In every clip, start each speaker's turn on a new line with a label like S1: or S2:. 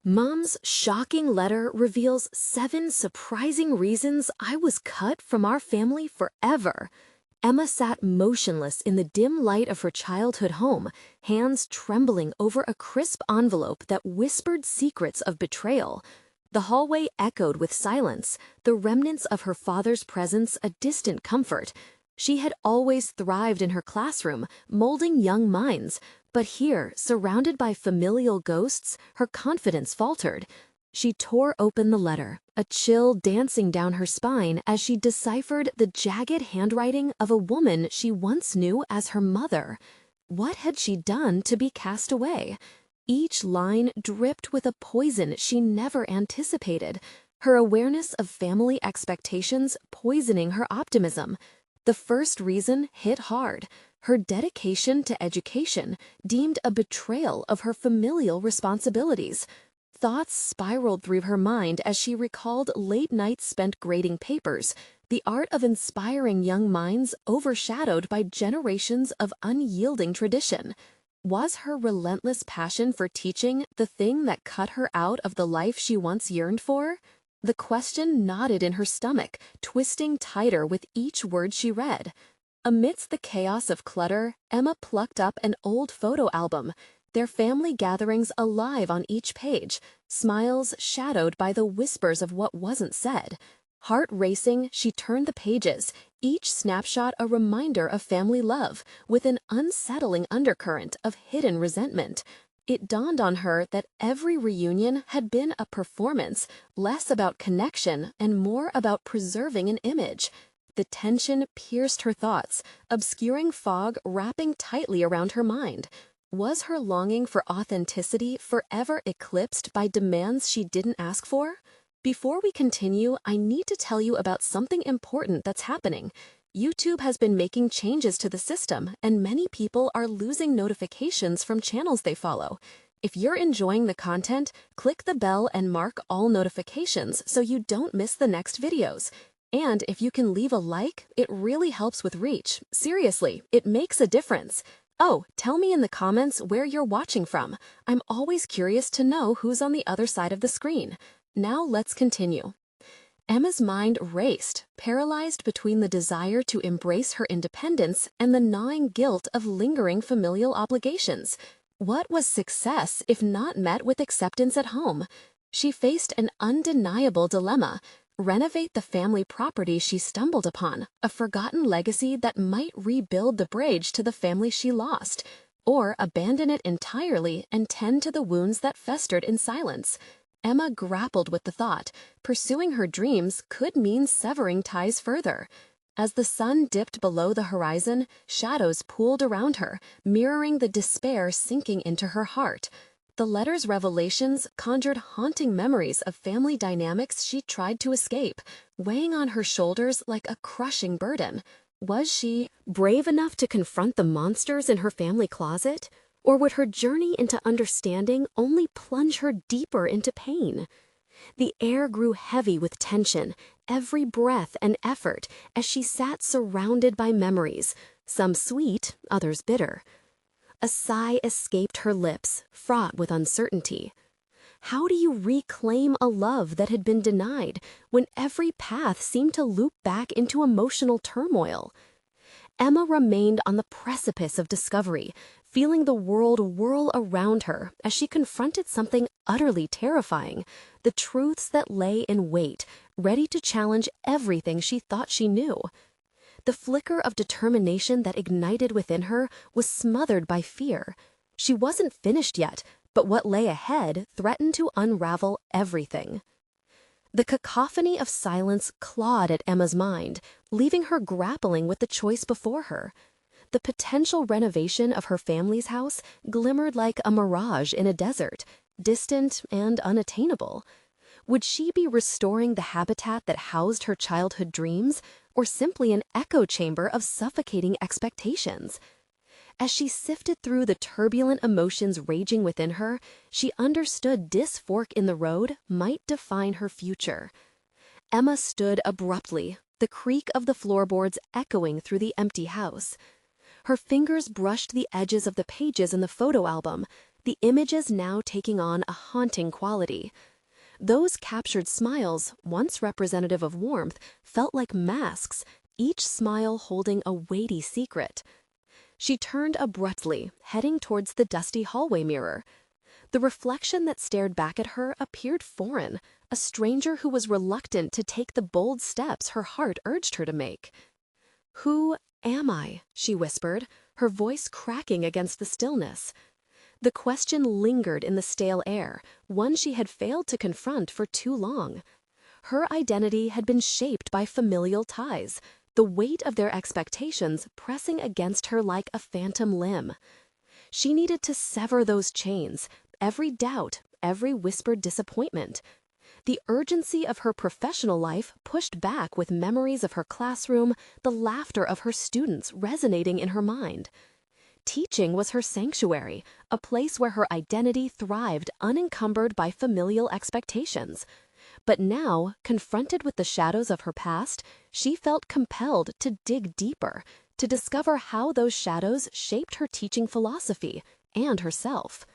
S1: Mom's shocking letter reveals 7 surprising reasons I was cut from our family forever. Emma sat motionless in the dim light of her childhood home, hands trembling over a crisp envelope that whispered secrets of betrayal. The hallway echoed with silence, the remnants of her father's presence a distant comfort. She had always thrived in her classroom, molding young minds, but here, surrounded by familial ghosts, her confidence faltered. She tore open the letter, a chill dancing down her spine as she deciphered the jagged handwriting of a woman she once knew as her mother. What had she done to be cast away? Each line dripped with a poison she never anticipated, her awareness of family expectations poisoning her optimism. The first reason hit hard. Her dedication to education, deemed a betrayal of her familial responsibilities. Thoughts spiraled through her mind as she recalled late nights spent grading papers, the art of inspiring young minds overshadowed by generations of unyielding tradition. Was her relentless passion for teaching the thing that cut her out of the life she once yearned for? The question knotted in her stomach, twisting tighter with each word she read. Amidst the chaos of clutter, Emma plucked up an old photo album, their family gatherings alive on each page, smiles shadowed by the whispers of what wasn't said. Heart racing, she turned the pages, each snapshot a reminder of family love, with an unsettling undercurrent of hidden resentment. It dawned on her that every reunion had been a performance, less about connection and more about preserving an image. The tension pierced her thoughts, obscuring fog wrapping tightly around her mind. Was her longing for authenticity forever eclipsed by demands she didn't ask for? Before we continue, I need to tell you about something important that's happening. YouTube has been making changes to the system, and many people are losing notifications from channels they follow. If you're enjoying the content, click the bell and mark all notifications so you don't miss the next videos. And if you can leave a like, it really helps with reach. Seriously, it makes a difference. Oh, tell me in the comments where you're watching from. I'm always curious to know who's on the other side of the screen. Now let's continue. Emma's mind raced, paralyzed between the desire to embrace her independence and the gnawing guilt of lingering familial obligations. What was success if not met with acceptance at home? She faced an undeniable dilemma. Renovate the family property she stumbled upon, a forgotten legacy that might rebuild the bridge to the family she lost, or abandon it entirely and tend to the wounds that festered in silence. Emma grappled with the thought. Pursuing her dreams could mean severing ties further. As the sun dipped below the horizon, shadows pooled around her, mirroring the despair sinking into her heart. The letter's revelations conjured haunting memories of family dynamics she tried to escape, weighing on her shoulders like a crushing burden. Was she brave enough to confront the monsters in her family closet? Or would her journey into understanding only plunge her deeper into pain? The air grew heavy with tension, every breath an effort, as she sat surrounded by memories, some sweet, others bitter. A sigh escaped her lips, fraught with uncertainty. How do you reclaim a love that had been denied when every path seemed to loop back into emotional turmoil? Emma remained on the precipice of discovery, feeling the world whirl around her as she confronted something utterly terrifying, the truths that lay in wait, ready to challenge everything she thought she knew. The flicker of determination that ignited within her was smothered by fear. She wasn't finished yet, but what lay ahead threatened to unravel everything. The cacophony of silence clawed at Emma's mind, leaving her grappling with the choice before her. The potential renovation of her family's house glimmered like a mirage in a desert, distant and unattainable. Would she be restoring the habitat that housed her childhood dreams, or simply an echo chamber of suffocating expectations? As she sifted through the turbulent emotions raging within her, she understood this fork in the road might define her future. Emma stood abruptly, the creak of the floorboards echoing through the empty house. Her fingers brushed the edges of the pages in the photo album, the images now taking on a haunting quality. Those captured smiles, once representative of warmth, felt like masks, each smile holding a weighty secret. She turned abruptly, heading towards the dusty hallway mirror. The reflection that stared back at her appeared foreign, a stranger who was reluctant to take the bold steps her heart urged her to make. "Who am I?" she whispered, her voice cracking against the stillness. The question lingered in the stale air, one she had failed to confront for too long. Her identity had been shaped by familial ties, the weight of their expectations pressing against her like a phantom limb. She needed to sever those chains, every doubt, every whispered disappointment. The urgency of her professional life pushed back with memories of her classroom, the laughter of her students resonating in her mind. Teaching was her sanctuary, a place where her identity thrived unencumbered by familial expectations. But now, confronted with the shadows of her past, she felt compelled to dig deeper, to discover how those shadows shaped her teaching philosophy and herself.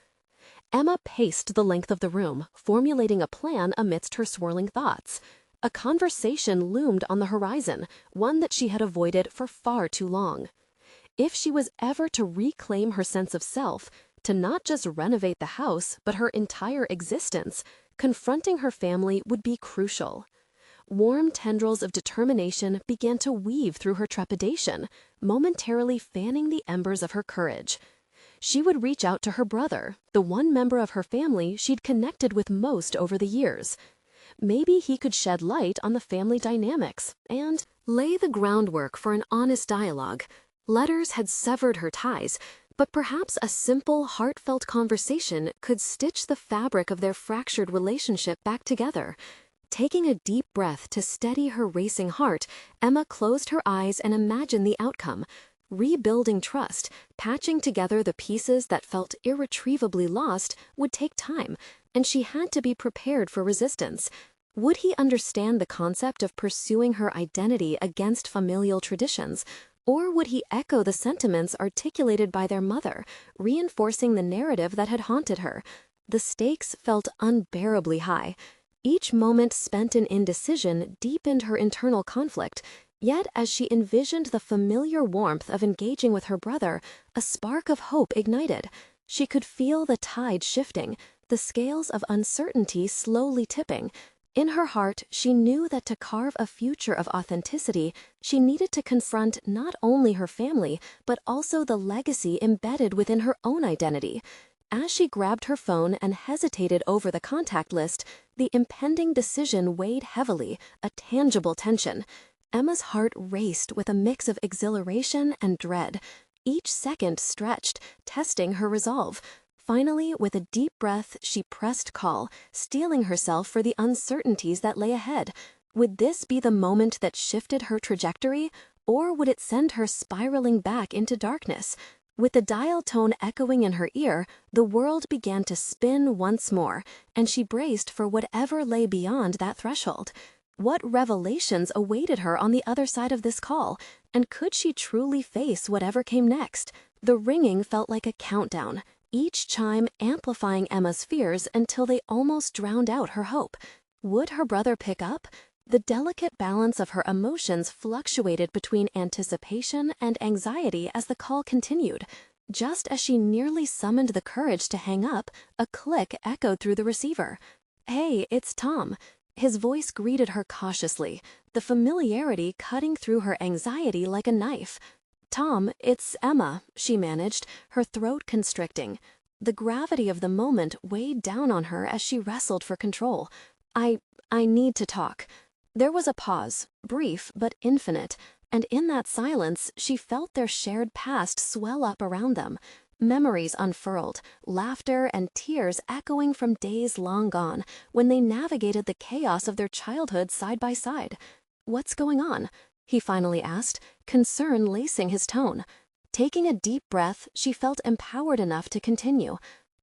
S1: Emma paced the length of the room, formulating a plan amidst her swirling thoughts. A conversation loomed on the horizon, one that she had avoided for far too long. If she was ever to reclaim her sense of self, to not just renovate the house, but her entire existence, confronting her family would be crucial. Warm tendrils of determination began to weave through her trepidation, momentarily fanning the embers of her courage. She would reach out to her brother, the one member of her family she'd connected with most over the years. Maybe he could shed light on the family dynamics and lay the groundwork for an honest dialogue. Letters had severed her ties, but perhaps a simple, heartfelt conversation could stitch the fabric of their fractured relationship back together. Taking a deep breath to steady her racing heart, Emma closed her eyes and imagined the outcome. Rebuilding trust, patching together the pieces that felt irretrievably lost, would take time, and she had to be prepared for resistance. Would he understand the concept of pursuing her identity against familial traditions? Or would he echo the sentiments articulated by their mother, reinforcing the narrative that had haunted her? The stakes felt unbearably high. Each moment spent in indecision deepened her internal conflict. Yet, as she envisioned the familiar warmth of engaging with her brother, a spark of hope ignited. She could feel the tide shifting, the scales of uncertainty slowly tipping. In her heart, she knew that to carve a future of authenticity, she needed to confront not only her family, but also the legacy embedded within her own identity. As she grabbed her phone and hesitated over the contact list, the impending decision weighed heavily, a tangible tension. Emma's heart raced with a mix of exhilaration and dread. Each second stretched, testing her resolve. Finally, with a deep breath, she pressed call, steeling herself for the uncertainties that lay ahead. Would this be the moment that shifted her trajectory, or would it send her spiraling back into darkness? With the dial tone echoing in her ear, the world began to spin once more, and she braced for whatever lay beyond that threshold. What revelations awaited her on the other side of this call, and could she truly face whatever came next? The ringing felt like a countdown, each chime amplifying Emma's fears until they almost drowned out her hope. Would her brother pick up? The delicate balance of her emotions fluctuated between anticipation and anxiety as the call continued. Just as she nearly summoned the courage to hang up, a click echoed through the receiver. "Hey, it's Tom." His voice greeted her cautiously, the familiarity cutting through her anxiety like a knife. "Tom, it's Emma," she managed, her throat constricting. The gravity of the moment weighed down on her as she wrestled for control. I need to talk." There was a pause, brief but infinite, and in that silence she felt their shared past swell up around them. Memories unfurled, laughter and tears echoing from days long gone, when they navigated the chaos of their childhood side by side. "What's going on?" he finally asked, concern lacing his tone. Taking a deep breath, she felt empowered enough to continue.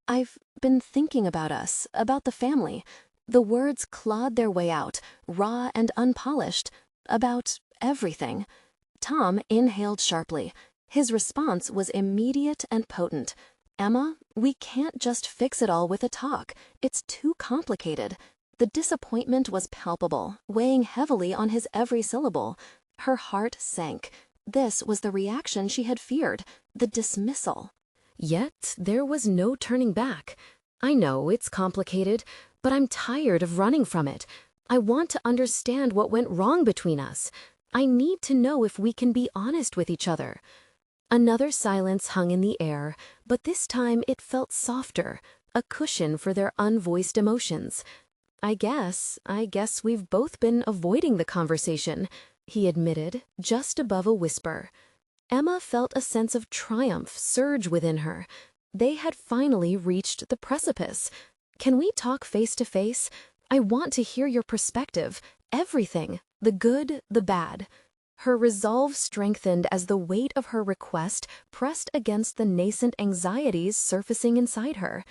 S1: "I've been thinking about us, about the family." The words clawed their way out, raw and unpolished. "About everything." Tom inhaled sharply. His response was immediate and potent. Emma, we can't just fix it all with a talk. It's too complicated. The disappointment was palpable, weighing heavily on his every syllable. Her heart sank. This was the reaction she had feared, the dismissal. Yet there was no turning back. I know it's complicated, but I'm tired of running from it. I want to understand what went wrong between us. I need to know if we can be honest with each other. Another silence hung in the air, but this time it felt softer, a cushion for their unvoiced emotions. I guess we've both been avoiding the conversation, he admitted, just above a whisper. Emma felt a sense of triumph surge within her. They had finally reached the precipice. Can we talk face to face? I want to hear your perspective, everything, the good, the bad. Her resolve strengthened as the weight of her request pressed against the nascent anxieties surfacing inside her.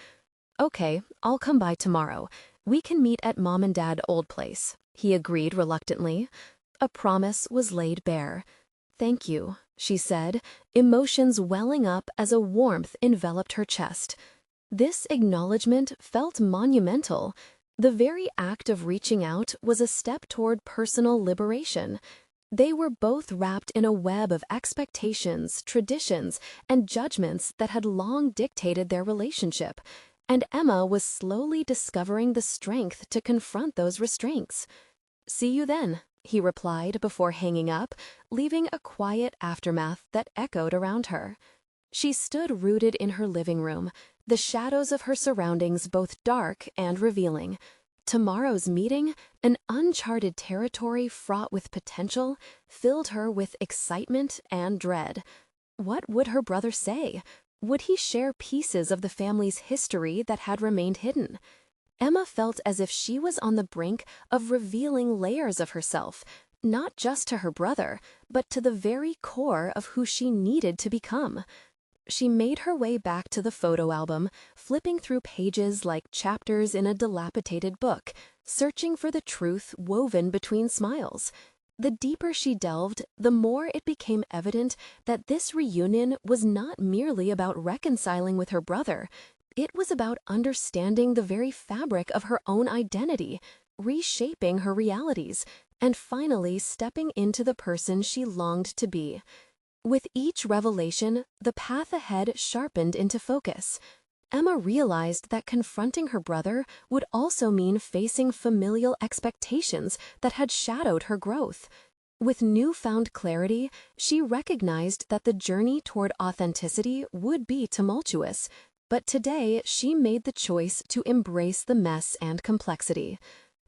S1: Okay, I'll come by tomorrow. We can meet at Mom and Dad old place, he agreed reluctantly. A promise was laid bare. Thank you, she said, emotions welling up as a warmth enveloped her chest. This acknowledgement felt monumental. The very act of reaching out was a step toward personal liberation. They were both wrapped in a web of expectations, traditions, and judgments that had long dictated their relationship, and Emma was slowly discovering the strength to confront those restraints. See you then, he replied before hanging up, leaving a quiet aftermath that echoed around her. She stood rooted in her living room, the shadows of her surroundings both dark and revealing. Tomorrow's meeting, an uncharted territory fraught with potential, filled her with excitement and dread. What would her brother say? Would he share pieces of the family's history that had remained hidden? Emma felt as if she was on the brink of revealing layers of herself, not just to her brother, but to the very core of who she needed to become. She made her way back to the photo album, flipping through pages like chapters in a dilapidated book, searching for the truth woven between smiles. The deeper she delved, the more it became evident that this reunion was not merely about reconciling with her brother. It was about understanding the very fabric of her own identity, reshaping her realities, and finally stepping into the person she longed to be. With each revelation, the path ahead sharpened into focus. Emma realized that confronting her brother would also mean facing familial expectations that had shadowed her growth. With newfound clarity, she recognized that the journey toward authenticity would be tumultuous, but today she made the choice to embrace the mess and complexity.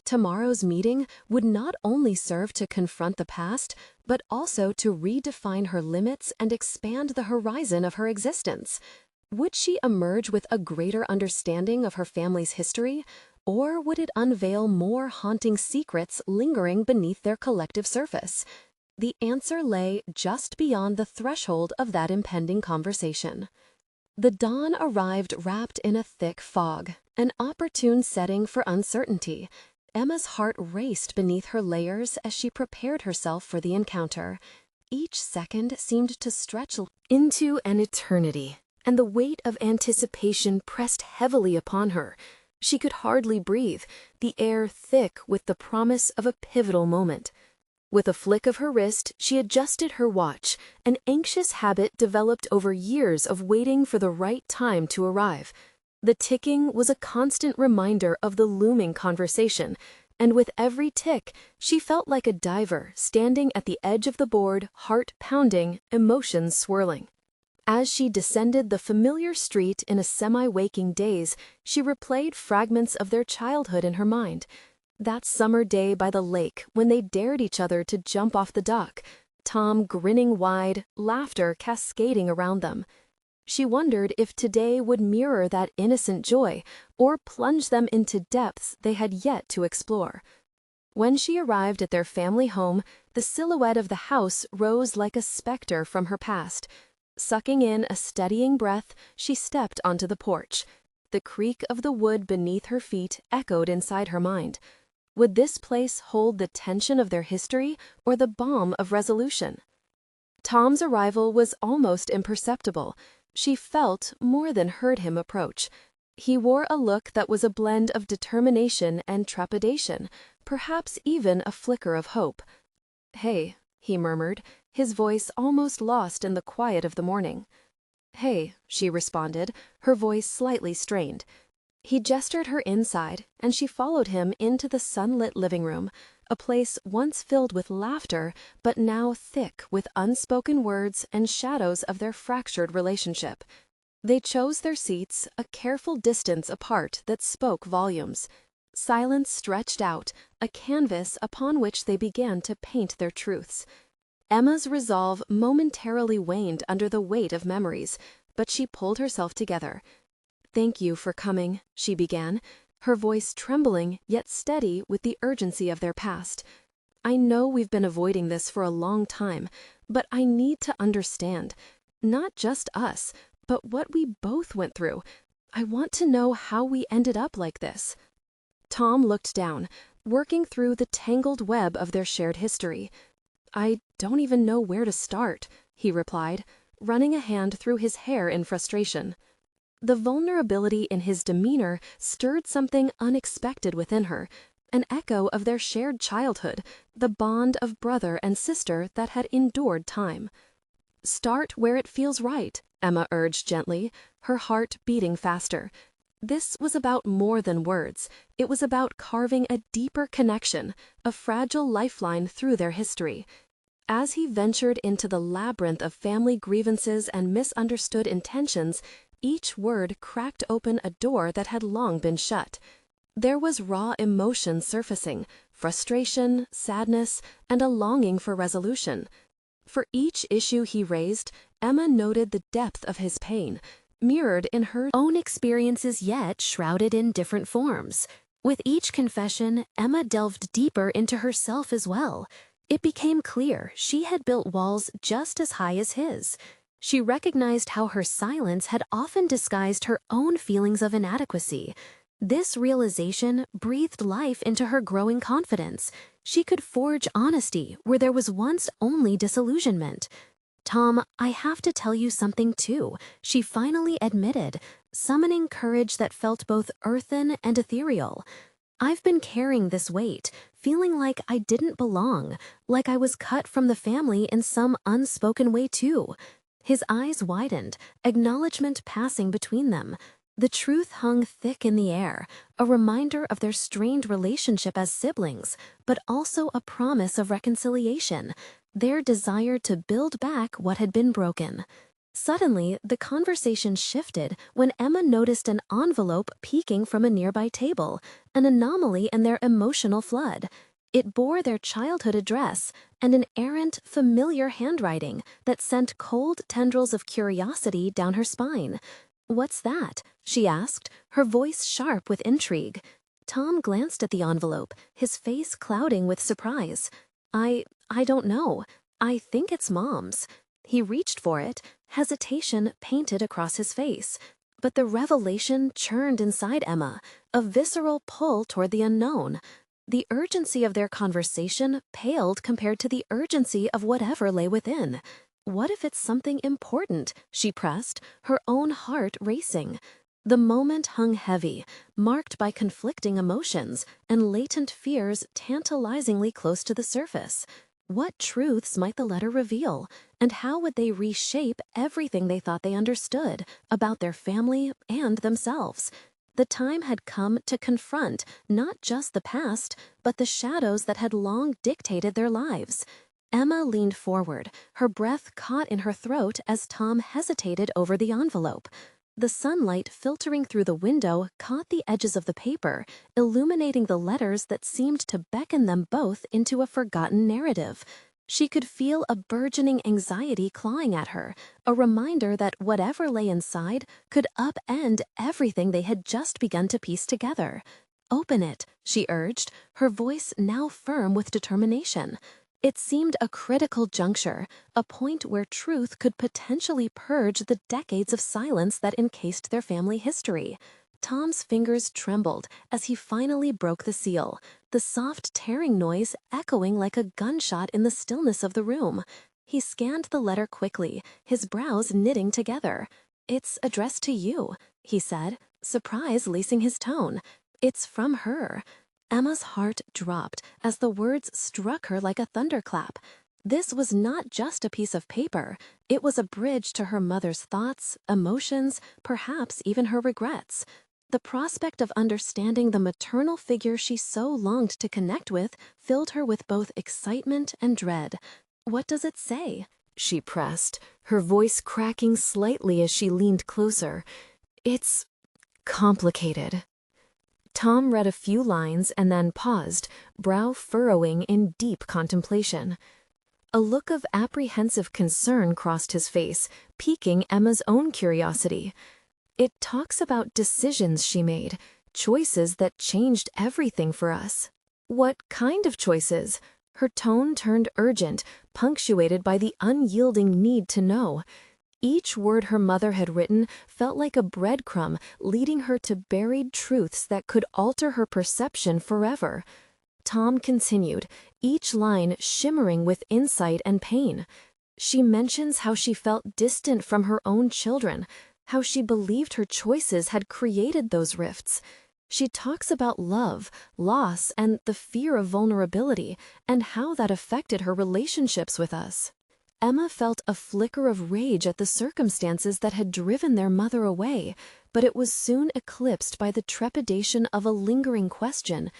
S1: Tomorrow's meeting would not only serve to confront the past, but also to redefine her limits and expand the horizon of her existence. Would she emerge with a greater understanding of her family's history, or would it unveil more haunting secrets lingering beneath their collective surface? The answer lay just beyond the threshold of that impending conversation. The dawn arrived wrapped in a thick fog, an opportune setting for uncertainty. Emma's heart raced beneath her layers as she prepared herself for the encounter. Each second seemed to stretch into an eternity, and the weight of anticipation pressed heavily upon her. She could hardly breathe, the air thick with the promise of a pivotal moment. With a flick of her wrist, she adjusted her watch, an anxious habit developed over years of waiting for the right time to arrive. The ticking was a constant reminder of the looming conversation, and with every tick, she felt like a diver standing at the edge of the board, heart pounding, emotions swirling. As she descended the familiar street in a semi-waking daze, she replayed fragments of their childhood in her mind. That summer day by the lake when they dared each other to jump off the dock, Tom grinning wide, laughter cascading around them. She wondered if today would mirror that innocent joy or plunge them into depths they had yet to explore. When she arrived at their family home, the silhouette of the house rose like a specter from her past. Sucking in a steadying breath, she stepped onto the porch. The creak of the wood beneath her feet echoed inside her mind. Would this place hold the tension of their history or the balm of resolution? Tom's arrival was almost imperceptible. She felt more than heard him approach. He wore a look that was a blend of determination and trepidation, perhaps even a flicker of hope. "Hey," he murmured, his voice almost lost in the quiet of the morning. "Hey," she responded, her voice slightly strained. He gestured her inside, and she followed him into the sunlit living room, a place once filled with laughter, but now thick with unspoken words and shadows of their fractured relationship. They chose their seats a careful distance apart that spoke volumes. Silence stretched out, a canvas upon which they began to paint their truths. Emma's resolve momentarily waned under the weight of memories, but she pulled herself together. "Thank you for coming," she began, her voice trembling yet steady with the urgency of their past. "I know we've been avoiding this for a long time, but I need to understand. Not just us, but what we both went through. I want to know how we ended up like this." Tom looked down, working through the tangled web of their shared history. "I don't even know where to start," he replied, running a hand through his hair in frustration. The vulnerability in his demeanor stirred something unexpected within her, an echo of their shared childhood, the bond of brother and sister that had endured time. "Start where it feels right," Emma urged gently, her heart beating faster. This was about more than words. It was about carving a deeper connection, a fragile lifeline through their history. As he ventured into the labyrinth of family grievances and misunderstood intentions, each word cracked open a door that had long been shut. There was raw emotion surfacing, frustration, sadness, and a longing for resolution. For each issue he raised, Emma noted the depth of his pain, mirrored in her own experiences yet shrouded in different forms. With each confession, Emma delved deeper into herself as well. It became clear she had built walls just as high as his. She recognized how her silence had often disguised her own feelings of inadequacy. This realization breathed life into her growing confidence. She could forge honesty where there was once only disillusionment. "Tom, I have to tell you something too," she finally admitted, summoning courage that felt both earthen and ethereal. "I've been carrying this weight, feeling like I didn't belong, like I was cut from the family in some unspoken way too." His eyes widened, acknowledgement passing between them. The truth hung thick in the air, a reminder of their strained relationship as siblings, but also a promise of reconciliation, their desire to build back what had been broken. Suddenly, the conversation shifted when Emma noticed an envelope peeking from a nearby table, an anomaly in their emotional flood. It bore their childhood address and an errant, familiar handwriting that sent cold tendrils of curiosity down her spine. "What's that?" she asked, her voice sharp with intrigue. Tom glanced at the envelope, his face clouding with surprise. I don't know. I think it's Mom's." He reached for it, hesitation painted across his face. But the revelation churned inside Emma, a visceral pull toward the unknown. The urgency of their conversation paled compared to the urgency of whatever lay within. "What if it's something important?" she pressed, her own heart racing. The moment hung heavy, marked by conflicting emotions and latent fears tantalizingly close to the surface. What truths might the letter reveal, and how would they reshape everything they thought they understood about their family and themselves? The time had come to confront not just the past, but the shadows that had long dictated their lives. Emma leaned forward, her breath caught in her throat as Tom hesitated over the envelope. The sunlight filtering through the window caught the edges of the paper, illuminating the letters that seemed to beckon them both into a forgotten narrative. She could feel a burgeoning anxiety clawing at her, a reminder that whatever lay inside could upend everything they had just begun to piece together. "Open it," she urged, her voice now firm with determination. It seemed a critical juncture, a point where truth could potentially purge the decades of silence that encased their family history. Tom's fingers trembled as he finally broke the seal, the soft tearing noise echoing like a gunshot in the stillness of the room. He scanned the letter quickly, his brows knitting together. It's addressed to you, he said, surprise lacing his tone. It's from her. Emma's heart dropped as the words struck her like a thunderclap. This was not just a piece of paper. It was a bridge to her mother's thoughts, emotions, perhaps even her regrets. The prospect of understanding the maternal figure she so longed to connect with filled her with both excitement and dread. "What does it say?" she pressed, her voice cracking slightly as she leaned closer. "It's complicated." Tom read a few lines and then paused, brow furrowing in deep contemplation. A look of apprehensive concern crossed his face, piquing Emma's own curiosity. "It talks about decisions she made, choices that changed everything for us." "What kind of choices?" Her tone turned urgent, punctuated by the unyielding need to know. Each word her mother had written felt like a breadcrumb leading her to buried truths that could alter her perception forever. Tom continued, each line shimmering with insight and pain. She mentions how she felt distant from her own children, how she believed her choices had created those rifts. She talks about love, loss, and the fear of vulnerability, and how that affected her relationships with us. Emma felt a flicker of rage at the circumstances that had driven their mother away, but it was soon eclipsed by the trepidation of a lingering question.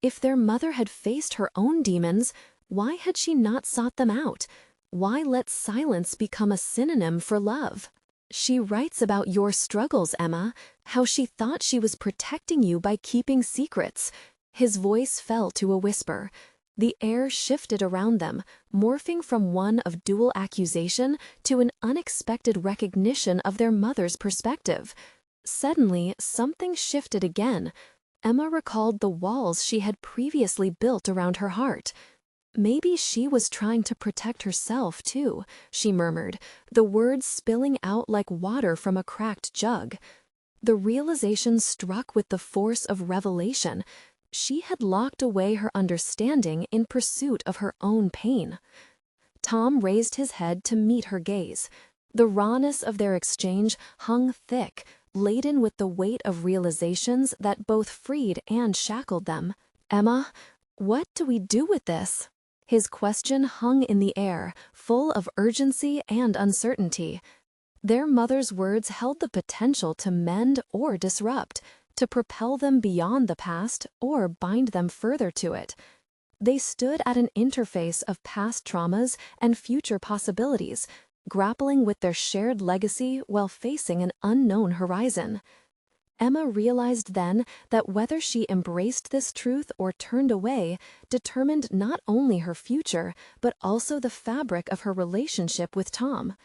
S1: If their mother had faced her own demons, why had she not sought them out? Why let silence become a synonym for love? "She writes about your struggles, Emma, how she thought she was protecting you by keeping secrets." His voice fell to a whisper. The air shifted around them, morphing from one of dual accusation to an unexpected recognition of their mother's perspective. Suddenly, something shifted again. Emma recalled the walls she had previously built around her heart. Maybe she was trying to protect herself, too, she murmured, the words spilling out like water from a cracked jug. The realization struck with the force of revelation. She had locked away her understanding in pursuit of her own pain. Tom raised his head to meet her gaze. The rawness of their exchange hung thick, laden with the weight of realizations that both freed and shackled them. "Emma, what do we do with this?" His question hung in the air, full of urgency and uncertainty. Their mother's words held the potential to mend or disrupt, to propel them beyond the past or bind them further to it. They stood at an interface of past traumas and future possibilities, grappling with their shared legacy while facing an unknown horizon. Emma realized then that whether she embraced this truth or turned away determined not only her future, but also the fabric of her relationship with Tom.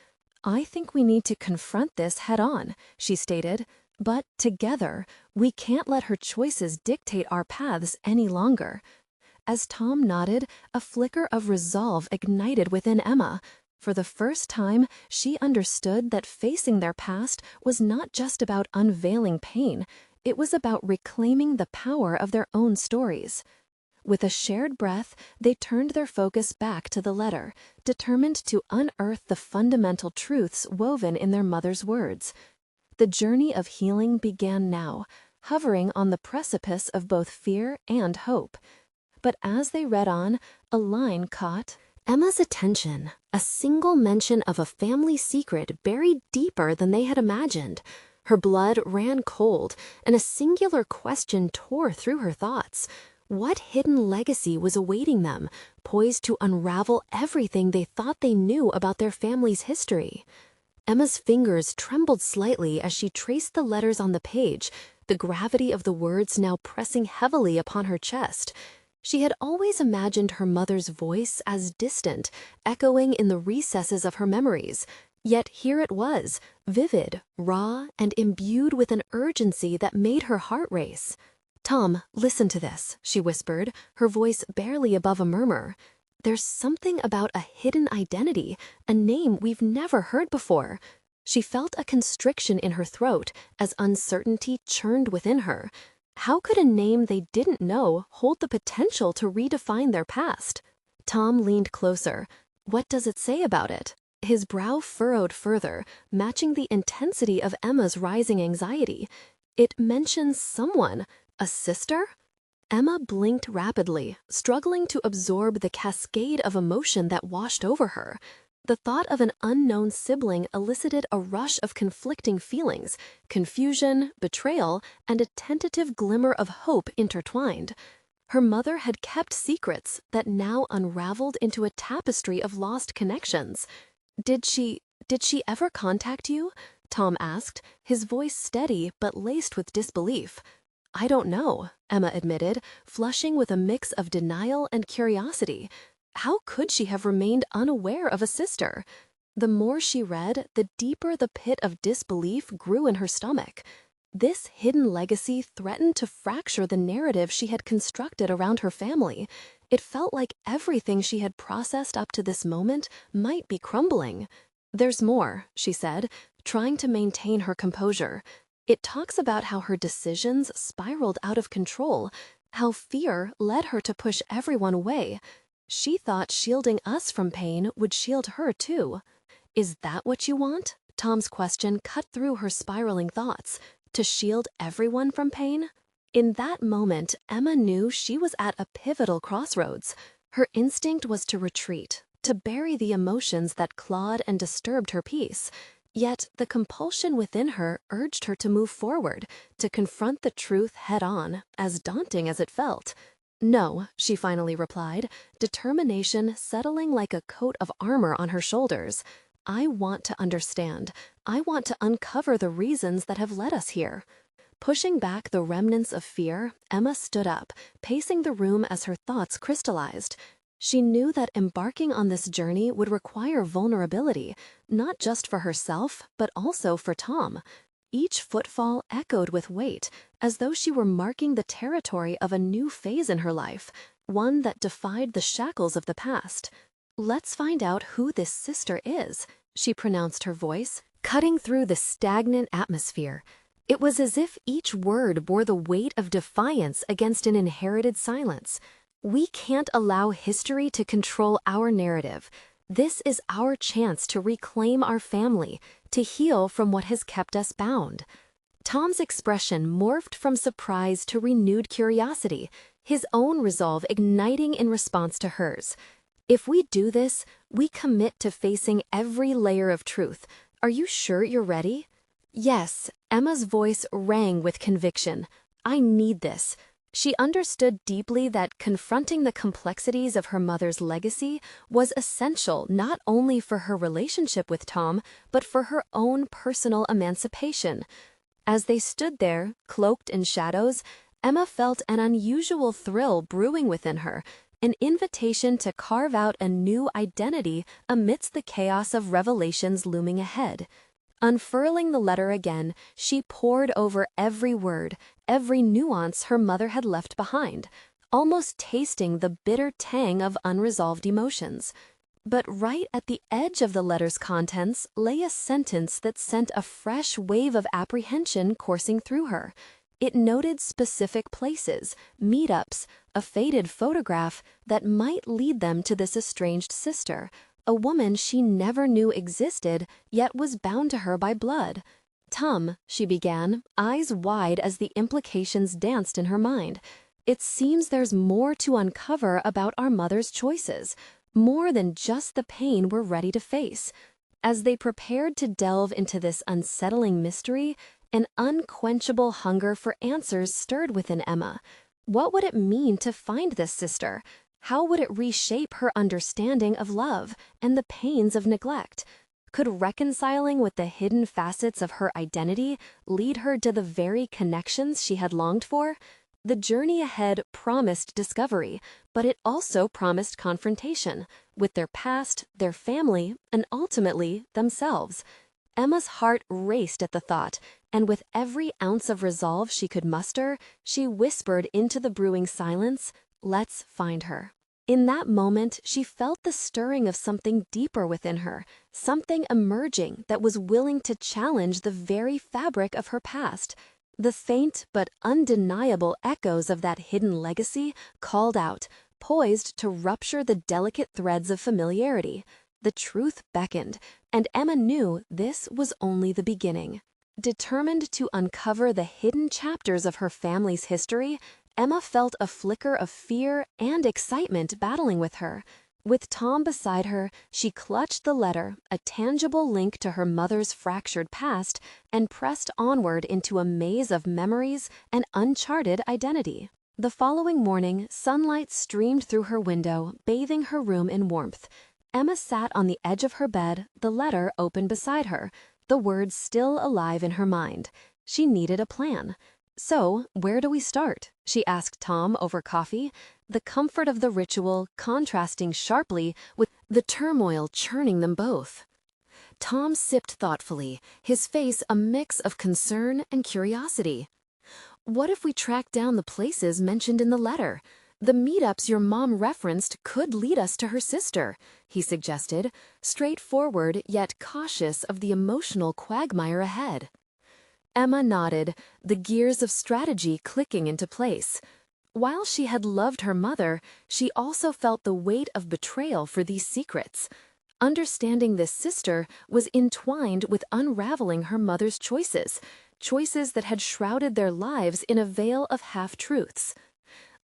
S1: "I think we need to confront this head-on," she stated. "But together, we can't let her choices dictate our paths any longer." As Tom nodded, a flicker of resolve ignited within Emma. For the first time, she understood that facing their past was not just about unveiling pain, it was about reclaiming the power of their own stories. With a shared breath, they turned their focus back to the letter, determined to unearth the fundamental truths woven in their mother's words. The journey of healing began now, hovering on the precipice of both fear and hope. But as they read on, a line caught Emma's attention, a single mention of a family secret buried deeper than they had imagined. Her blood ran cold, and a singular question tore through her thoughts. What hidden legacy was awaiting them, poised to unravel everything they thought they knew about their family's history? Emma's fingers trembled slightly as she traced the letters on the page, the gravity of the words now pressing heavily upon her chest. She had always imagined her mother's voice as distant, echoing in the recesses of her memories. Yet here it was, vivid, raw, and imbued with an urgency that made her heart race. "Tom, listen to this," she whispered, her voice barely above a murmur. "There's something about a hidden identity, a name we've never heard before." She felt a constriction in her throat as uncertainty churned within her. How could a name they didn't know hold the potential to redefine their past? Tom leaned closer. "What does it say about it?" His brow furrowed further, matching the intensity of Emma's rising anxiety. It mentions someone, a sister? Emma blinked rapidly, struggling to absorb the cascade of emotion that washed over her. The thought of an unknown sibling elicited a rush of conflicting feelings, confusion, betrayal, and a tentative glimmer of hope intertwined. Her mother had kept secrets that now unraveled into a tapestry of lost connections. Did she ever contact you? Tom asked, his voice steady but laced with disbelief. I don't know, Emma admitted, flushing with a mix of denial and curiosity. How could she have remained unaware of a sister? The more she read, the deeper the pit of disbelief grew in her stomach. This hidden legacy threatened to fracture the narrative she had constructed around her family. It felt like everything she had processed up to this moment might be crumbling. There's more, she said, trying to maintain her composure. It talks about how her decisions spiraled out of control, how fear led her to push everyone away. She thought shielding us from pain would shield her too. Is that what you want? Tom's question cut through her spiraling thoughts. To shield everyone from pain? In that moment, Emma knew she was at a pivotal crossroads. Her instinct was to retreat, to bury the emotions that clawed and disturbed her peace. Yet the compulsion within her urged her to move forward, to confront the truth head-on, as daunting as it felt. No, she finally replied, determination settling like a coat of armor on her shoulders. I want to understand. I want to uncover the reasons that have led us here. Pushing back the remnants of fear, Emma stood up, pacing the room as her thoughts crystallized. She knew that embarking on this journey would require vulnerability, not just for herself, but also for Tom. Each footfall echoed with weight, as though she were marking the territory of a new phase in her life, one that defied the shackles of the past. Let's find out who this sister is, she pronounced, her voice cutting through the stagnant atmosphere. It was as if each word bore the weight of defiance against an inherited silence. We can't allow history to control our narrative. This is our chance to reclaim our family, to heal from what has kept us bound. Tom's expression morphed from surprise to renewed curiosity, his own resolve igniting in response to hers. If we do this, we commit to facing every layer of truth. Are you sure you're ready? Yes, Emma's voice rang with conviction. I need this. She understood deeply that confronting the complexities of her mother's legacy was essential not only for her relationship with Tom, but for her own personal emancipation. As they stood there, cloaked in shadows, Emma felt an unusual thrill brewing within her, an invitation to carve out a new identity amidst the chaos of revelations looming ahead. Unfurling the letter again, she pored over every word, every nuance her mother had left behind, almost tasting the bitter tang of unresolved emotions. But right at the edge of the letter's contents lay a sentence that sent a fresh wave of apprehension coursing through her. It noted specific places, meetups, a faded photograph that might lead them to this estranged sister, a woman she never knew existed, yet was bound to her by blood. Tom, she began, eyes wide as the implications danced in her mind. It seems there's more to uncover about our mother's choices, more than just the pain we're ready to face. As they prepared to delve into this unsettling mystery, an unquenchable hunger for answers stirred within Emma. What would it mean to find this sister? How would it reshape her understanding of love and the pains of neglect? Could reconciling with the hidden facets of her identity lead her to the very connections she had longed for? The journey ahead promised discovery, but it also promised confrontation with their past, their family, and ultimately themselves. Emma's heart raced at the thought, and with every ounce of resolve she could muster, she whispered into the brewing silence, "Let's find her." In that moment, she felt the stirring of something deeper within her, something emerging that was willing to challenge the very fabric of her past. The faint but undeniable echoes of that hidden legacy called out, poised to rupture the delicate threads of familiarity. The truth beckoned, and Emma knew this was only the beginning. Determined to uncover the hidden chapters of her family's history, Emma felt a flicker of fear and excitement battling with her. With Tom beside her, she clutched the letter, a tangible link to her mother's fractured past, and pressed onward into a maze of memories and uncharted identity. The following morning, sunlight streamed through her window, bathing her room in warmth. Emma sat on the edge of her bed, the letter open beside her, the words still alive in her mind. She needed a plan. "So, where do we start?" she asked Tom over coffee, the comfort of the ritual contrasting sharply with the turmoil churning them both. Tom sipped thoughtfully, his face a mix of concern and curiosity. "What if we track down the places mentioned in the letter? The meetups your mom referenced could lead us to her sister," he suggested, straightforward yet cautious of the emotional quagmire ahead. Emma nodded, the gears of strategy clicking into place. While she had loved her mother, she also felt the weight of betrayal for these secrets. Understanding this sister was entwined with unraveling her mother's choices that had shrouded their lives in a veil of half-truths.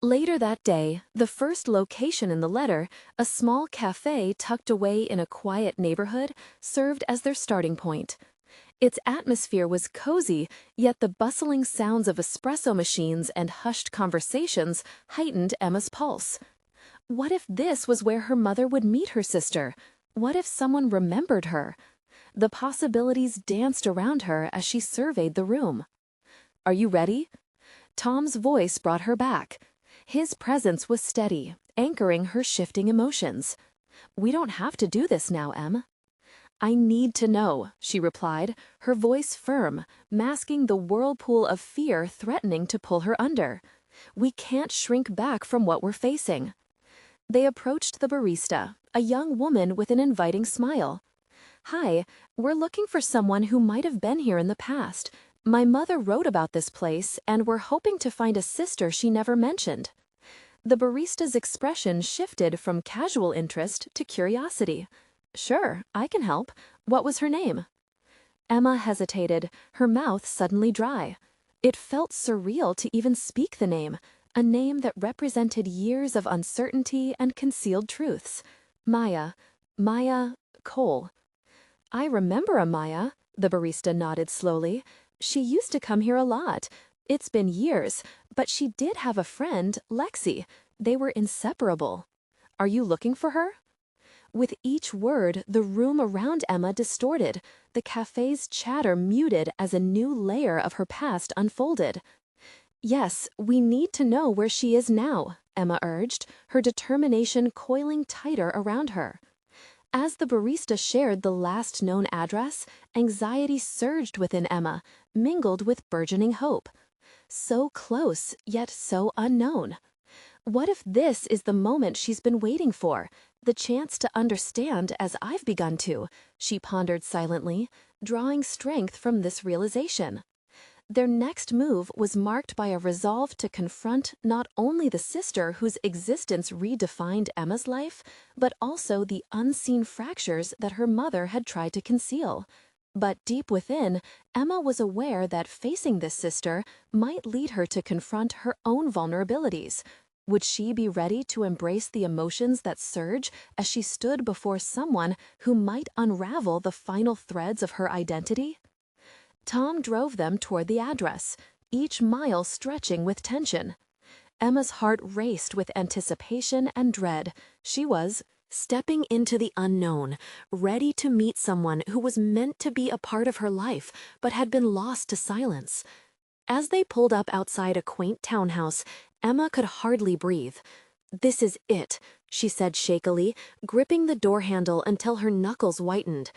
S1: Later that day, the first location in the letter, a small cafe tucked away in a quiet neighborhood, served as their starting point. Its atmosphere was cozy, yet the bustling sounds of espresso machines and hushed conversations heightened Emma's pulse. What if this was where her mother would meet her sister? What if someone remembered her? The possibilities danced around her as she surveyed the room. "Are you ready?" Tom's voice brought her back. His presence was steady, anchoring her shifting emotions. "We don't have to do this now, Em." "I need to know," she replied, her voice firm, masking the whirlpool of fear threatening to pull her under. "We can't shrink back from what we're facing." They approached the barista, a young woman with an inviting smile. "Hi, we're looking for someone who might have been here in the past. My mother wrote about this place, and we're hoping to find a sister she never mentioned." The barista's expression shifted from casual interest to curiosity. "Sure, I can help. What was her name?" Emma hesitated, her mouth suddenly dry. It felt surreal to even speak the name, a name that represented years of uncertainty and concealed truths. Maya Cole. "I remember a Maya," the barista nodded slowly. "She used to come here a lot. It's been years, but she did have a friend, Lexi. They were inseparable. Are you looking for her?" With each word, the room around Emma distorted, the cafe's chatter muted as a new layer of her past unfolded. "Yes, we need to know where she is now," Emma urged, her determination coiling tighter around her. As the barista shared the last known address, anxiety surged within Emma, mingled with burgeoning hope. So close, yet so unknown. What if this is the moment she's been waiting for, the chance to understand as I've begun to, she pondered silently, drawing strength from this realization. Their next move was marked by a resolve to confront not only the sister whose existence redefined Emma's life, but also the unseen fractures that her mother had tried to conceal. But deep within, Emma was aware that facing this sister might lead her to confront her own vulnerabilities. Would she be ready to embrace the emotions that surge as she stood before someone who might unravel the final threads of her identity? Tom drove them toward the address, each mile stretching with tension. Emma's heart raced with anticipation and dread. She was stepping into the unknown, ready to meet someone who was meant to be a part of her life, but had been lost to silence. As they pulled up outside a quaint townhouse, Emma could hardly breathe. "This is it," she said shakily, gripping the door handle until her knuckles whitened.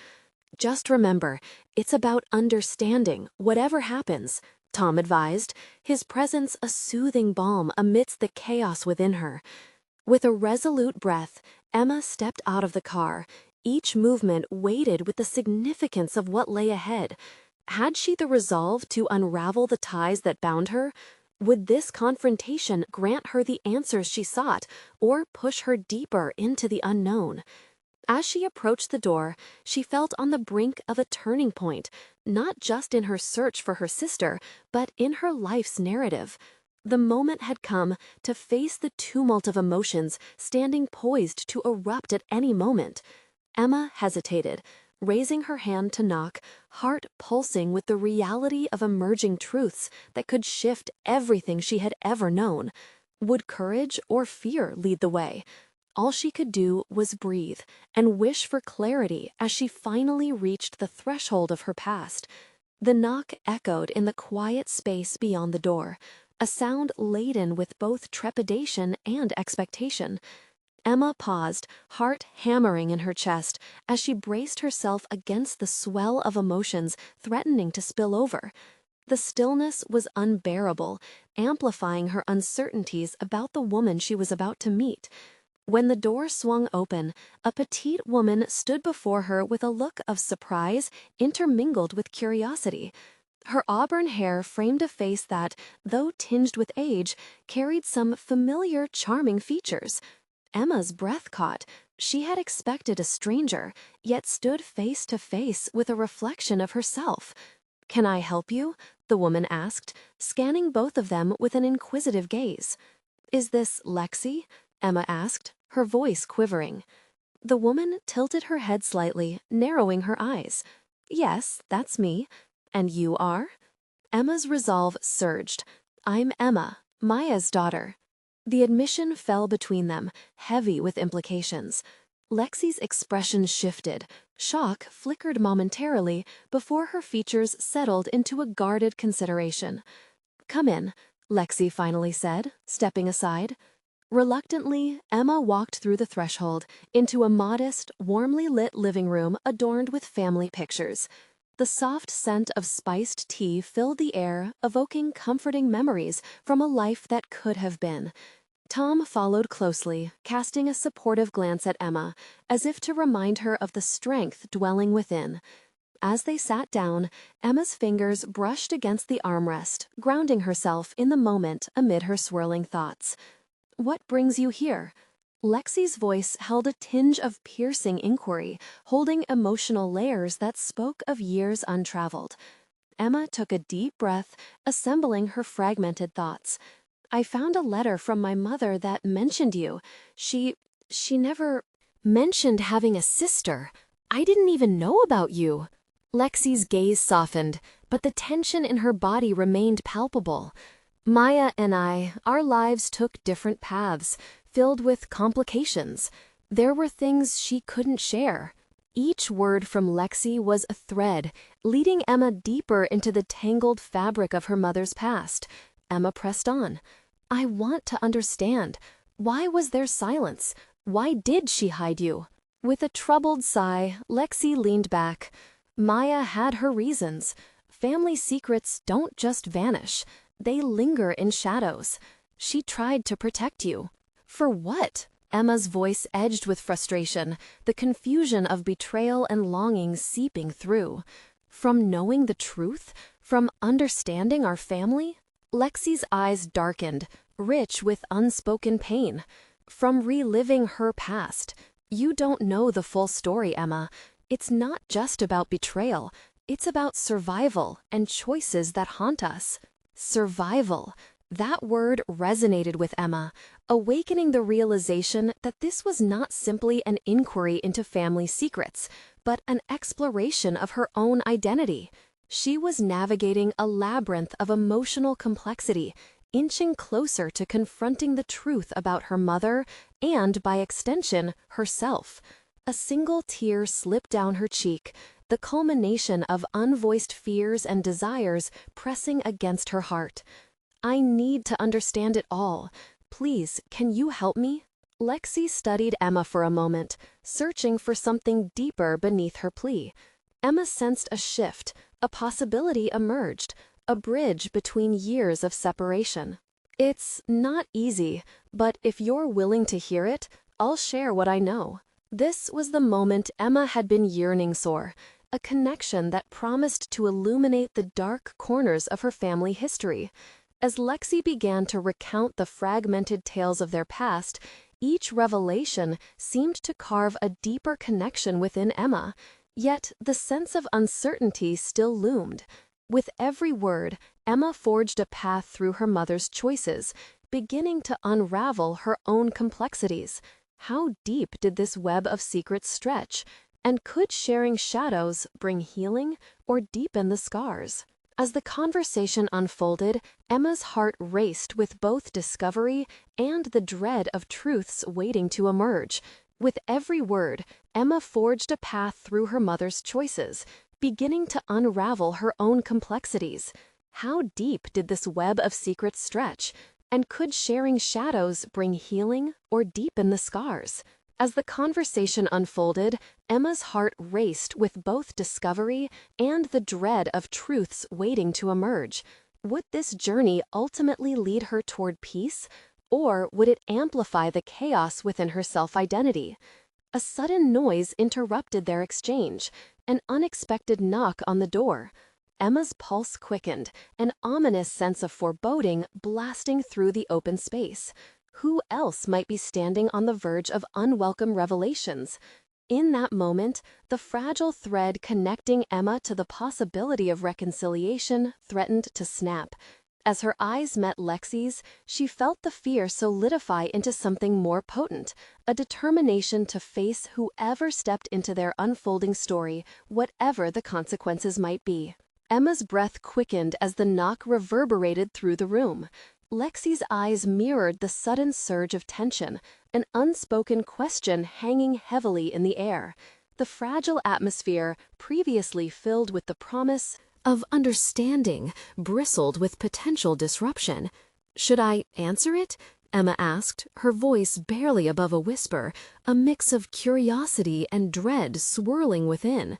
S1: "Just remember, it's about understanding, whatever happens," Tom advised, his presence a soothing balm amidst the chaos within her. With a resolute breath, Emma stepped out of the car, each movement weighted with the significance of what lay ahead. Had she the resolve to unravel the ties that bound her? Would this confrontation grant her the answers she sought, or push her deeper into the unknown? As she approached the door, she felt on the brink of a turning point, not just in her search for her sister, but in her life's narrative. The moment had come to face the tumult of emotions standing poised to erupt at any moment. Emma hesitated, raising her hand to knock, heart pulsing with the reality of emerging truths that could shift everything she had ever known. Would courage or fear lead the way? All she could do was breathe and wish for clarity as she finally reached the threshold of her past. The knock echoed in the quiet space beyond the door, a sound laden with both trepidation and expectation. Emma paused, heart hammering in her chest, as she braced herself against the swell of emotions threatening to spill over. The stillness was unbearable, amplifying her uncertainties about the woman she was about to meet. When the door swung open, a petite woman stood before her with a look of surprise intermingled with curiosity. Her auburn hair framed a face that, though tinged with age, carried some familiar, charming features. Emma's breath caught. She had expected a stranger, yet stood face to face with a reflection of herself. "Can I help you?" the woman asked, scanning both of them with an inquisitive gaze. "Is this Lexi?" Emma asked, her voice quivering. The woman tilted her head slightly, narrowing her eyes. "Yes, that's me. And you are?" Emma's resolve surged. "I'm Emma, Maya's daughter." The admission fell between them, heavy with implications. Lexi's expression shifted. Shock flickered momentarily before her features settled into a guarded consideration. "Come in," Lexi finally said, stepping aside. Reluctantly, Emma walked through the threshold into a modest, warmly lit living room adorned with family pictures. The soft scent of spiced tea filled the air, evoking comforting memories from a life that could have been. Tom followed closely, casting a supportive glance at Emma, as if to remind her of the strength dwelling within. As they sat down, Emma's fingers brushed against the armrest, grounding herself in the moment amid her swirling thoughts. "What brings you here?" Lexi's voice held a tinge of piercing inquiry, holding emotional layers that spoke of years untraveled. Emma took a deep breath, assembling her fragmented thoughts. "I found a letter from my mother that mentioned you. She never mentioned having a sister. I didn't even know about you." Lexi's gaze softened, but the tension in her body remained palpable. "Maya and our lives took different paths, filled with complications. There were things she couldn't share." Each word from Lexi was a thread, leading Emma deeper into the tangled fabric of her mother's past. Emma pressed on. "I want to understand. Why was there silence? Why did she hide you?" With a troubled sigh, Lexi leaned back. "Maya had her reasons. Family secrets don't just vanish. They linger in shadows. She tried to protect you." "For what?" Emma's voice edged with frustration, the confusion of betrayal and longing seeping through. "From knowing the truth? From understanding our family?" Lexi's eyes darkened, rich with unspoken pain. "From reliving her past. You don't know the full story, Emma. It's not just about betrayal. It's about survival and choices that haunt us." Survival. That word resonated with Emma, awakening the realization that this was not simply an inquiry into family secrets, but an exploration of her own identity. She was navigating a labyrinth of emotional complexity, inching closer to confronting the truth about her mother and, by extension, herself. A single tear slipped down her cheek, the culmination of unvoiced fears and desires pressing against her heart. "I need to understand it all. Please, can you help me?" Lexi studied Emma for a moment, searching for something deeper beneath her plea. Emma sensed a shift, a possibility emerged, a bridge between years of separation. "It's not easy, but if you're willing to hear it, I'll share what I know." This was the moment Emma had been yearning for, a connection that promised to illuminate the dark corners of her family history. As Lexi began to recount the fragmented tales of their past, Each revelation seemed to carve a deeper connection within Emma, yet the sense of uncertainty still loomed. With every word, Emma forged a path through her mother's choices, beginning to unravel her own complexities. How deep did this web of secrets stretch? And could sharing shadows bring healing or deepen the scars? As the conversation unfolded, Emma's heart raced with both discovery and the dread of truths waiting to emerge. With every word, Emma forged a path through her mother's choices, beginning to unravel her own complexities. How deep did this web of secrets stretch? And could sharing shadows bring healing or deepen the scars? As the conversation unfolded, Emma's heart raced with both discovery and the dread of truths waiting to emerge. Would this journey ultimately lead her toward peace, or would it amplify the chaos within her self-identity? A sudden noise interrupted their exchange, an unexpected knock on the door. Emma's pulse quickened, an ominous sense of foreboding blasting through the open space. Who else might be standing on the verge of unwelcome revelations? In that moment, the fragile thread connecting Emma to the possibility of reconciliation threatened to snap. As her eyes met Lexi's, she felt the fear solidify into something more potent, a determination to face whoever stepped into their unfolding story, whatever the consequences might be. Emma's breath quickened as the knock reverberated through the room. Lexi's eyes mirrored the sudden surge of tension, an unspoken question hanging heavily in the air. The fragile atmosphere, previously filled with the promise of understanding, bristled with potential disruption. "Should I answer it?" Emma asked, her voice barely above a whisper, a mix of curiosity and dread swirling within.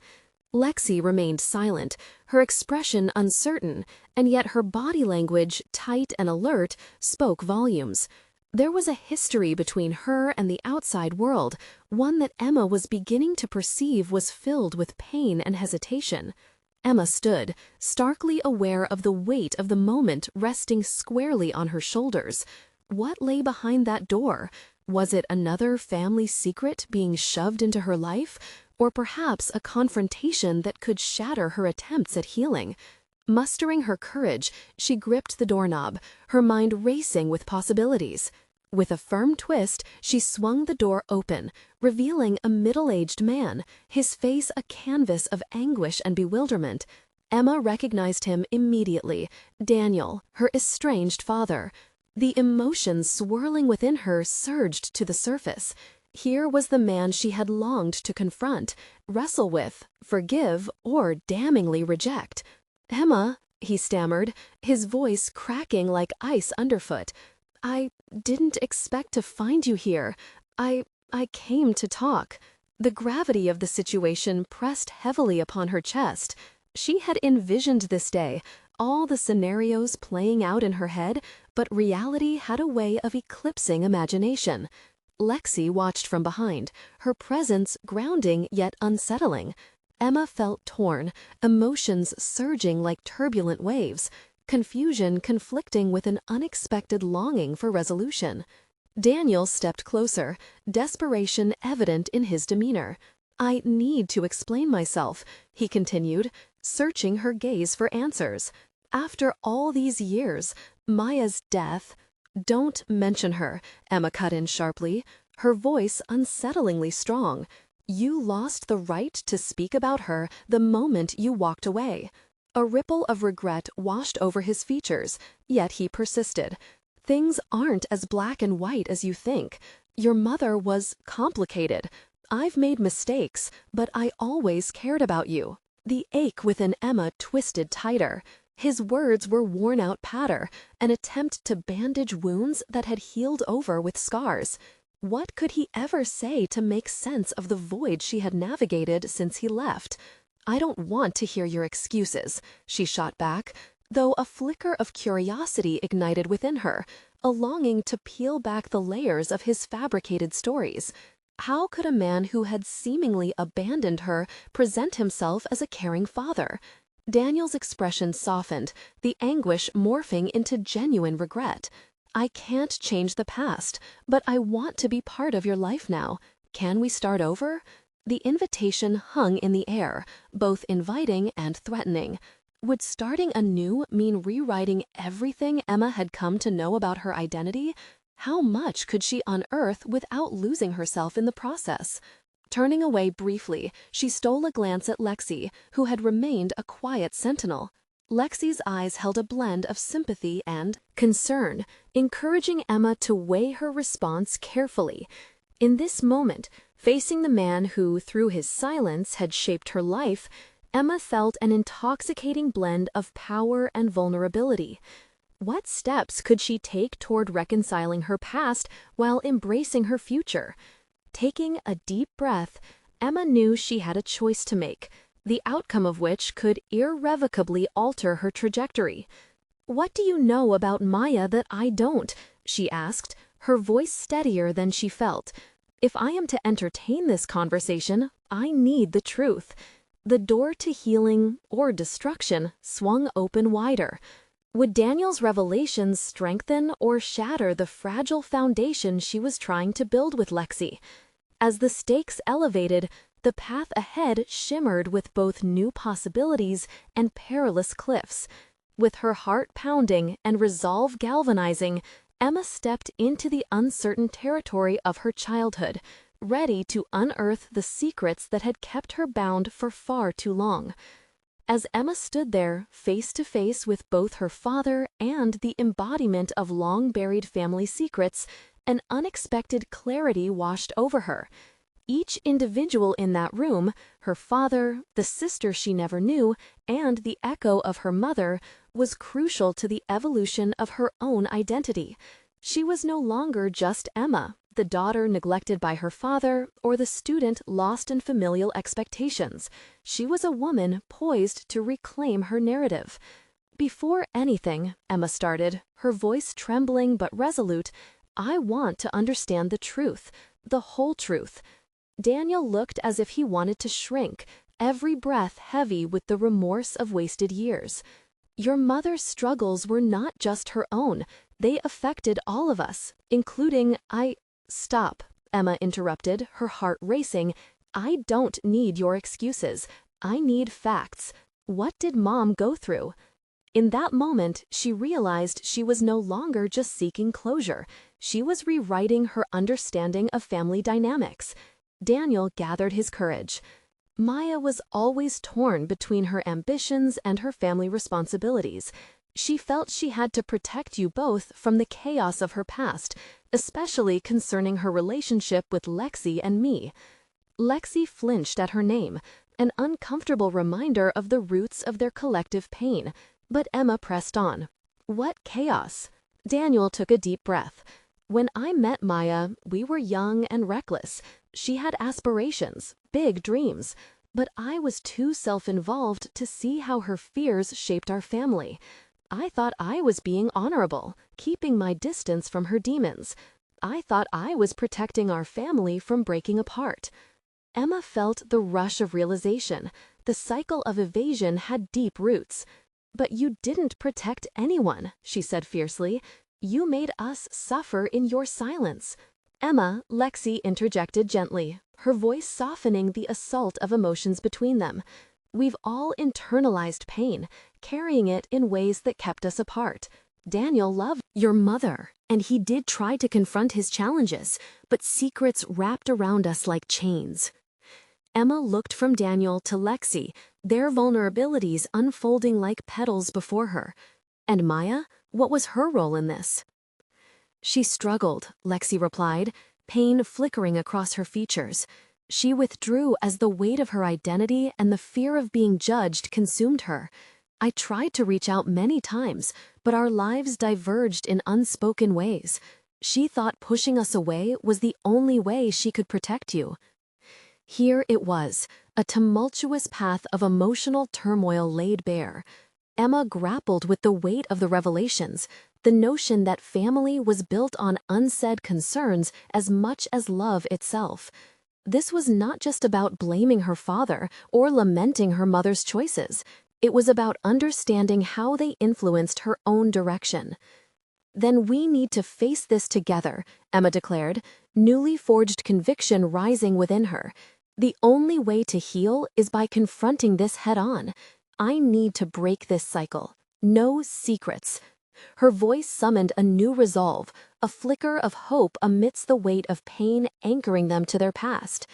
S1: Lexi remained silent, her expression uncertain, and yet her body language, tight and alert, spoke volumes. There was a history between her and the outside world, one that Emma was beginning to perceive was filled with pain and hesitation. Emma stood, starkly aware of the weight of the moment resting squarely on her shoulders. What lay behind that door? Was it another family secret being shoved into her life? Or perhaps a confrontation that could shatter her attempts at healing? Mustering her courage, she gripped the doorknob, her mind racing with possibilities. With a firm twist, she swung the door open, revealing a middle-aged man, his face a canvas of anguish and bewilderment. Emma recognized him immediately, Daniel, her estranged father. The emotions swirling within her surged to the surface. Here was the man she had longed to confront, wrestle with, forgive, or damningly reject. "Emma," he stammered, his voice cracking like ice underfoot. "I didn't expect to find you here. I came to talk." The gravity of the situation pressed heavily upon her chest. She had envisioned this day, all the scenarios playing out in her head, but reality had a way of eclipsing imagination. Lexi watched from behind, her presence grounding yet unsettling. Emma felt torn, emotions surging like turbulent waves, confusion conflicting with an unexpected longing for resolution. Daniel stepped closer, desperation evident in his demeanor. "I need to explain myself," he continued, searching her gaze for answers. "After all these years, Maya's death—" "Don't mention her," Emma cut in sharply, her voice unsettlingly strong. "You lost the right to speak about her the moment you walked away." A ripple of regret washed over his features, yet he persisted. "Things aren't as black and white as you think. Your mother was complicated. I've made mistakes, but I always cared about you." The ache within Emma twisted tighter. His words were worn-out patter, an attempt to bandage wounds that had healed over with scars. What could he ever say to make sense of the void she had navigated since he left? "I don't want to hear your excuses," she shot back, though a flicker of curiosity ignited within her, a longing to peel back the layers of his fabricated stories. How could a man who had seemingly abandoned her present himself as a caring father? Daniel's expression softened, the anguish morphing into genuine regret. I can't change the past, but I want to be part of your life now. Can we start over? The invitation hung in the air, both inviting and threatening. Would starting anew mean rewriting everything Emma had come to know about her identity? How much could she unearth without losing herself in the process? Turning away briefly, she stole a glance at Lexi, who had remained a quiet sentinel. Lexi's eyes held a blend of sympathy and concern, encouraging Emma to weigh her response carefully. In this moment, facing the man who, through his silence, had shaped her life, Emma felt an intoxicating blend of power and vulnerability. What steps could she take toward reconciling her past while embracing her future? Taking a deep breath, Emma knew she had a choice to make, the outcome of which could irrevocably alter her trajectory. "What do you know about Maya that I don't?" she asked, her voice steadier than she felt. "If I am to entertain this conversation, I need the truth." The door to healing, or destruction, swung open wider. Would Daniel's revelations strengthen or shatter the fragile foundation she was trying to build with Lexi? As the stakes elevated, the path ahead shimmered with both new possibilities and perilous cliffs. With her heart pounding and resolve galvanizing, Emma stepped into the uncertain territory of her childhood, ready to unearth the secrets that had kept her bound for far too long. As Emma stood there, face to face with both her father and the embodiment of long-buried family secrets, an unexpected clarity washed over her. Each individual in that room, her father, the sister she never knew, and the echo of her mother, was crucial to the evolution of her own identity. She was no longer just Emma, the daughter neglected by her father, or the student lost in familial expectations. She was a woman poised to reclaim her narrative. "Before anything," Emma started, her voice trembling but resolute, "I want to understand the truth, the whole truth." Daniel looked as if he wanted to shrink, every breath heavy with the remorse of wasted years. "Your mother's struggles were not just her own. They affected all of us, including Stop," Emma interrupted, her heart racing. "I don't need your excuses. I need facts. What did Mom go through?" In that moment, she realized she was no longer just seeking closure. She was rewriting her understanding of family dynamics. Daniel gathered his courage. Maya was always torn between her ambitions and her family responsibilities. She felt she had to protect you both from the chaos of her past, especially concerning her relationship with Lexi and me. Lexi flinched at her name, an uncomfortable reminder of the roots of their collective pain, but Emma pressed on. "What chaos?" Daniel took a deep breath. "When I met Maya, we were young and reckless. She had aspirations, big dreams, but I was too self-involved to see how her fears shaped our family. I thought I was being honorable, keeping my distance from her demons. I thought I was protecting our family from breaking apart." Emma felt the rush of realization. The cycle of evasion had deep roots. "But you didn't protect anyone," she said fiercely. "You made us suffer in your silence." "Emma," Lexi interjected gently, her voice softening the assault of emotions between them. "We've all internalized pain, carrying it in ways that kept us apart. Daniel loved your mother, and he did try to confront his challenges, but secrets wrapped around us like chains." Emma looked from Daniel to Lexi, their vulnerabilities unfolding like petals before her. "And Maya? What was her role in this?" "She struggled," Lexi replied, pain flickering across her features. "She withdrew as the weight of her identity and the fear of being judged consumed her. I tried to reach out many times, but our lives diverged in unspoken ways. She thought pushing us away was the only way she could protect you." Here it was, a tumultuous path of emotional turmoil laid bare. Emma grappled with the weight of the revelations, the notion that family was built on unsaid concerns as much as love itself. This was not just about blaming her father or lamenting her mother's choices. It was about understanding how they influenced her own direction. Then we need to face this together, Emma declared, newly forged conviction rising within her. The only way to heal is by confronting this head-on. I need to break this cycle. No secrets. Her voice summoned a new resolve, a flicker of hope amidst the weight of pain anchoring them to their past.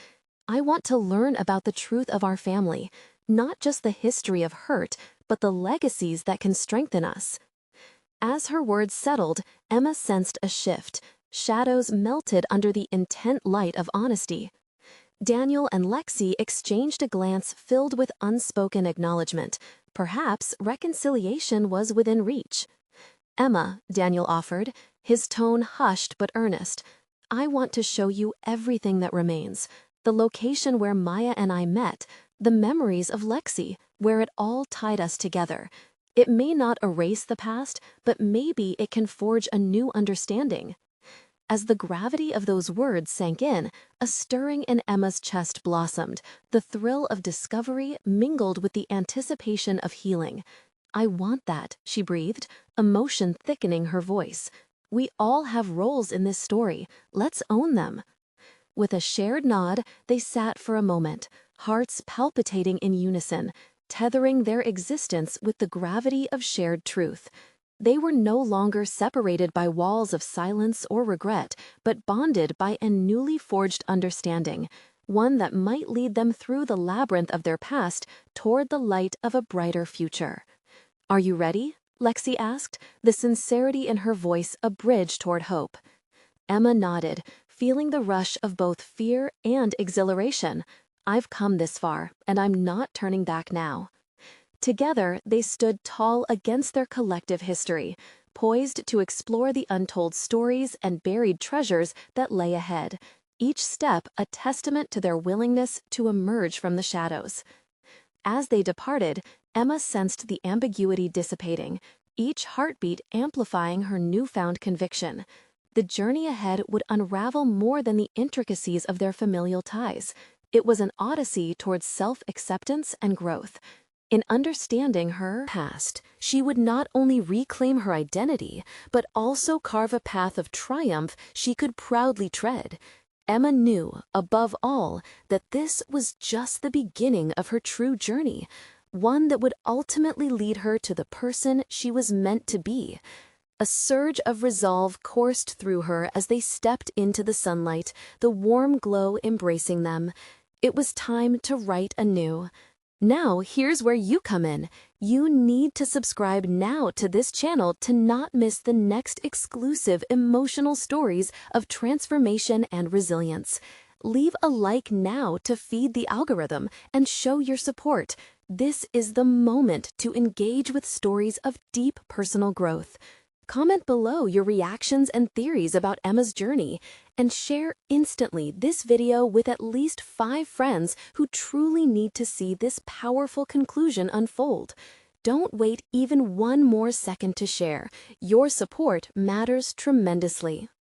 S1: I want to learn about the truth of our family, not just the history of hurt, but the legacies that can strengthen us. As her words settled, Emma sensed a shift. Shadows melted under the intent light of honesty. Daniel and Lexi exchanged a glance filled with unspoken acknowledgement. Perhaps reconciliation was within reach. "Emma," Daniel offered, his tone hushed but earnest, "I want to show you everything that remains. The location where Maya and I met, the memories of Lexi, where it all tied us together. It may not erase the past, but maybe it can forge a new understanding." As the gravity of those words sank in, a stirring in Emma's chest blossomed, the thrill of discovery mingled with the anticipation of healing. "I want that," she breathed, emotion thickening her voice. "We all have roles in this story. Let's own them." With a shared nod, they sat for a moment, hearts palpitating in unison, tethering their existence with the gravity of shared truth. They were no longer separated by walls of silence or regret, but bonded by a newly forged understanding, one that might lead them through the labyrinth of their past toward the light of a brighter future. "Are you ready?" Lexi asked, the sincerity in her voice a bridge toward hope. Emma nodded, feeling the rush of both fear and exhilaration. "I've come this far, and I'm not turning back now." Together, they stood tall against their collective history, poised to explore the untold stories and buried treasures that lay ahead, each step a testament to their willingness to emerge from the shadows. As they departed, Emma sensed the ambiguity dissipating, each heartbeat amplifying her newfound conviction. The journey ahead would unravel more than the intricacies of their familial ties. It was an odyssey towards self-acceptance and growth. In understanding her past, she would not only reclaim her identity, but also carve a path of triumph she could proudly tread. Emma knew, above all, that this was just the beginning of her true journey, one that would ultimately lead her to the person she was meant to be. A surge of resolve coursed through her as they stepped into the sunlight, the warm glow embracing them. It was time to write anew. Now, here's where you come in. You need to subscribe now to this channel to not miss the next exclusive emotional stories of transformation and resilience. Leave a like now to feed the algorithm and show your support. This is the moment to engage with stories of deep personal growth. Comment below your reactions and theories about Emma's journey, and share instantly this video with at least 5 friends who truly need to see this powerful conclusion unfold. Don't wait even one more second to share. Your support matters tremendously.